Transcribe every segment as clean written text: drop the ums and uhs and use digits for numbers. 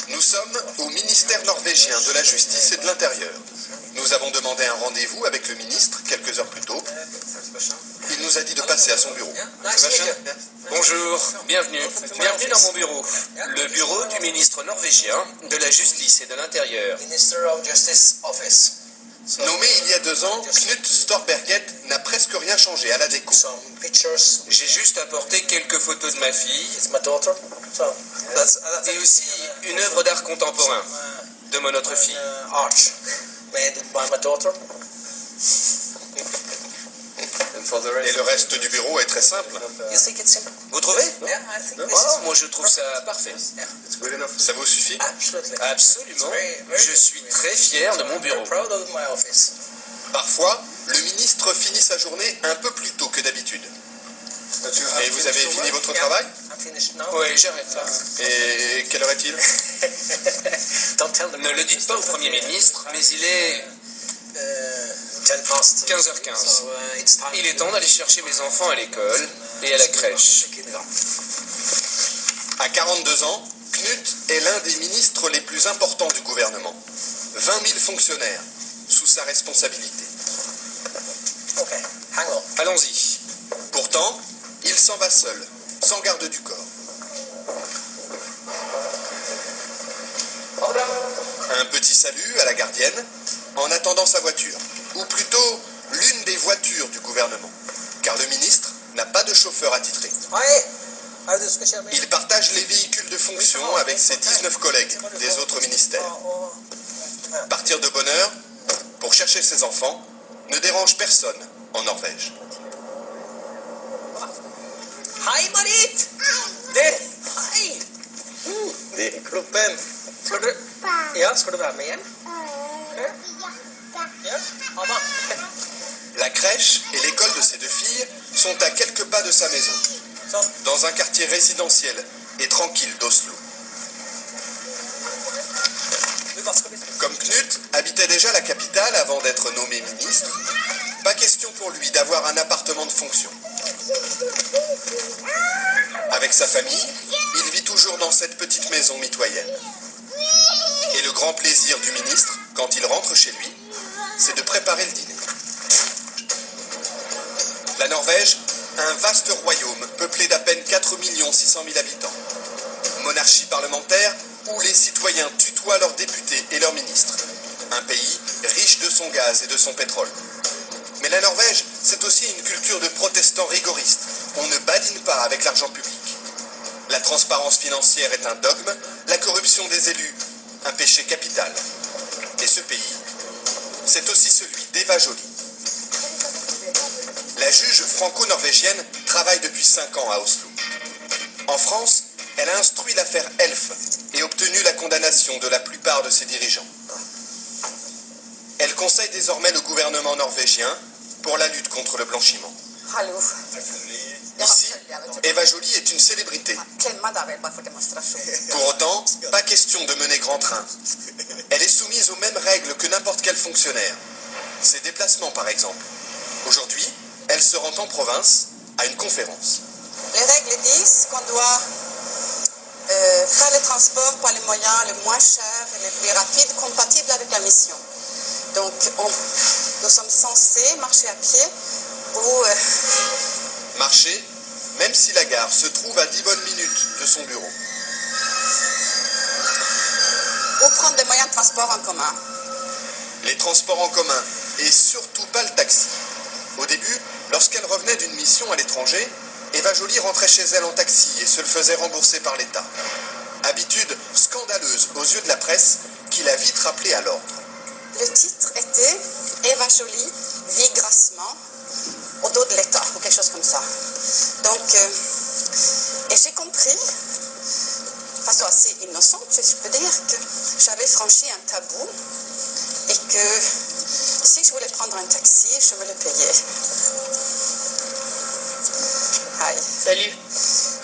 Nous sommes au ministère norvégien de la Justice et de l'Intérieur. Nous avons demandé un rendez-vous avec le ministre quelques heures plus tôt. Il nous a dit de passer à son bureau. Bonjour, bienvenue. Bienvenue dans mon bureau. Le bureau du ministre norvégien de la Justice et de l'Intérieur. Nommé il y a 2 ans, Knut Storberget n'a presque rien changé à la déco. J'ai juste apporté quelques photos de ma fille et aussi une œuvre d'art contemporain de mon autre fille. Et le reste du bureau est très simple. Vous trouvez? Oh, moi je trouve ça parfait. Ça vous suffit? Absolument. Je suis très fier de mon bureau. Parfois, le ministre finit sa journée un peu plus tôt que d'habitude. Et vous avez fini votre travail? Oui, j'arrête là. Et quelle heure est-il? Ne le dites pas au Premier ministre, mais il est 15h15. Il est temps d'aller chercher mes enfants à l'école et à la crèche. À 42 ans, Knut est l'un des ministres les plus importants du gouvernement. 20 000 fonctionnaires sous sa responsabilité. Allons-y. Pourtant, il s'en va seul, sans garde du corps. Un petit salut à la gardienne, en attendant sa voiture, ou plutôt l'une des voitures du gouvernement, car le ministre n'a pas de chauffeur attitré. Il partage les véhicules de fonction avec ses 19 collègues des autres ministères. Partir de bonne heure pour chercher ses enfants ne dérange personne en Norvège. Hei, Marit! Hei! Kroppen. Skal du være med hjem? La crèche et l'école de ses 2 filles sont à quelques pas de sa maison, dans un quartier résidentiel et tranquille d'Oslo. Comme Knut habitait déjà la capitale avant d'être nommé ministre, pas question pour lui d'avoir un appartement de fonction. Avec sa famille, il vit toujours dans cette petite maison mitoyenne. Et le grand plaisir du ministre, quand il rentre chez lui, c'est de préparer le dîner. La Norvège, un vaste royaume peuplé d'à peine 4 600 000 habitants. Monarchie parlementaire où les citoyens tutoient leurs députés et leurs ministres. Un pays riche de son gaz et de son pétrole. Mais la Norvège, c'est aussi une culture de protestants rigoristes. On ne badine pas avec l'argent public. La transparence financière est un dogme, la corruption des élus, un péché capital. Et ce pays, c'est aussi celui d'Eva Joly. La juge franco-norvégienne travaille depuis 5 ans à Oslo. En France, elle a instruit l'affaire Elf et obtenu la condamnation de la plupart de ses dirigeants. Elle conseille désormais le gouvernement norvégien pour la lutte contre le blanchiment. Ici, Eva Joly est une célébrité. Pour autant, pas question de mener grand train. Elle est soumise aux mêmes règles que n'importe quel fonctionnaire. Ses déplacements, par exemple. Aujourd'hui, elle se rend en province à une conférence. Les règles disent qu'on doit faire le transport par les moyens les moins chers et les plus rapides compatibles avec la mission. Donc, nous sommes censés marcher à pied ou... Marcher, même si la gare se trouve à 10 bonnes minutes de son bureau. Ou prendre des moyens de transport en commun. Les transports en commun, et surtout pas le taxi. Au début, lorsqu'elle revenait d'une mission à l'étranger, Eva Joly rentrait chez elle en taxi et se le faisait rembourser par l'État. Habitude scandaleuse aux yeux de la presse qui l'a vite rappelée à l'ordre. Le titre était Eva Joly vit grassement au dos de l'État, ou quelque chose comme ça. Donc, et j'ai compris, de façon assez innocente, je peux dire, que j'avais franchi un tabou et que si je voulais prendre un taxi, je me le payais. Hi. Salut,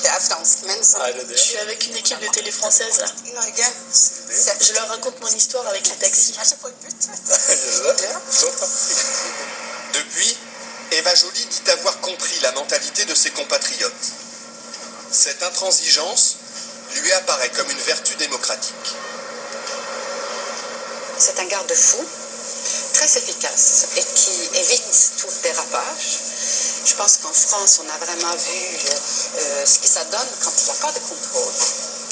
Je je suis avec une équipe de télé française là. Je leur raconte mon histoire avec les taxis. Depuis, Eva Joly dit avoir compris la mentalité de ses compatriotes. Cette intransigeance lui apparaît comme une vertu démocratique. C'est un garde-fou très efficace et qui évite tout dérapage. Je pense qu'en France, on a vraiment vu ce que ça donne quand il n'y a pas de contrôle.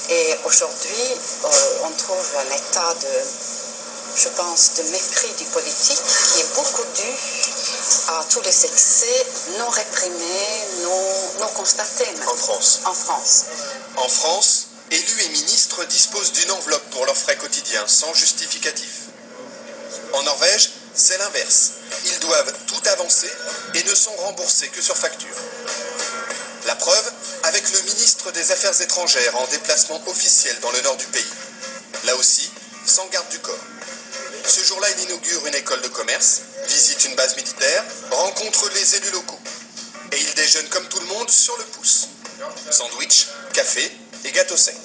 Et aujourd'hui, on trouve un état je pense, de mépris du politique qui est beaucoup dû à tous les excès non réprimés, non constatés. Même. En France. En France. En France, élus et ministres disposent d'une enveloppe pour leurs frais quotidiens, sans justificatif. En Norvège, c'est l'inverse. Ils doivent tout avancer et ne sont remboursés que sur facture. La preuve, avec le ministre des Affaires étrangères en déplacement officiel dans le nord du pays. Là aussi, sans garde du corps. Ce jour-là, il inaugure une école de commerce, visite une base militaire, rencontre les élus locaux. Et il déjeune comme tout le monde sur le pouce. Sandwich, café et gâteau sec.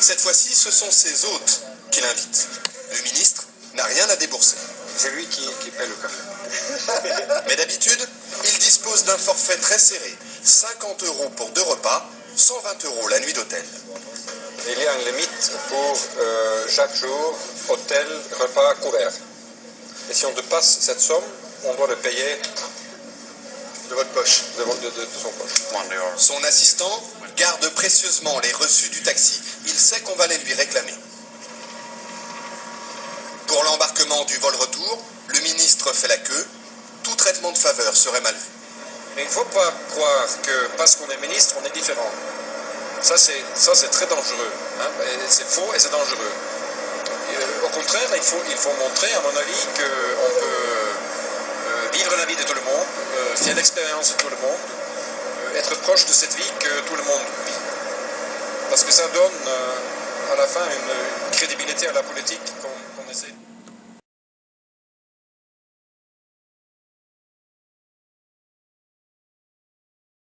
Cette fois-ci, ce sont ses hôtes qui l'invitent. Le ministre n'a rien à débourser. C'est lui qui paie le café. Mais d'habitude, il dispose d'un forfait très serré. 50 € pour 2 repas, 120 € la nuit d'hôtel. Il y a une limite pour chaque jour, hôtel, repas, couvert. Et si on dépasse cette somme, on doit le payer De votre poche. de son poche. Son assistant garde précieusement les reçus du taxi. Il sait qu'on va les lui réclamer. Pour l'embarquement du vol retour, le ministre fait la queue. Tout traitement de faveur serait mal vu. Mais il ne faut pas croire que parce qu'on est ministre, on est différent. Ça, c'est très dangereux. Hein? C'est faux et c'est dangereux. Au contraire, il faut montrer, à mon avis, qu'on peut vivre la vie de tout le monde, faire l'expérience de tout le monde, être proche de cette vie que tout le monde vit. Parce que ça donne à la fin une crédibilité à la politique qu'on essaie.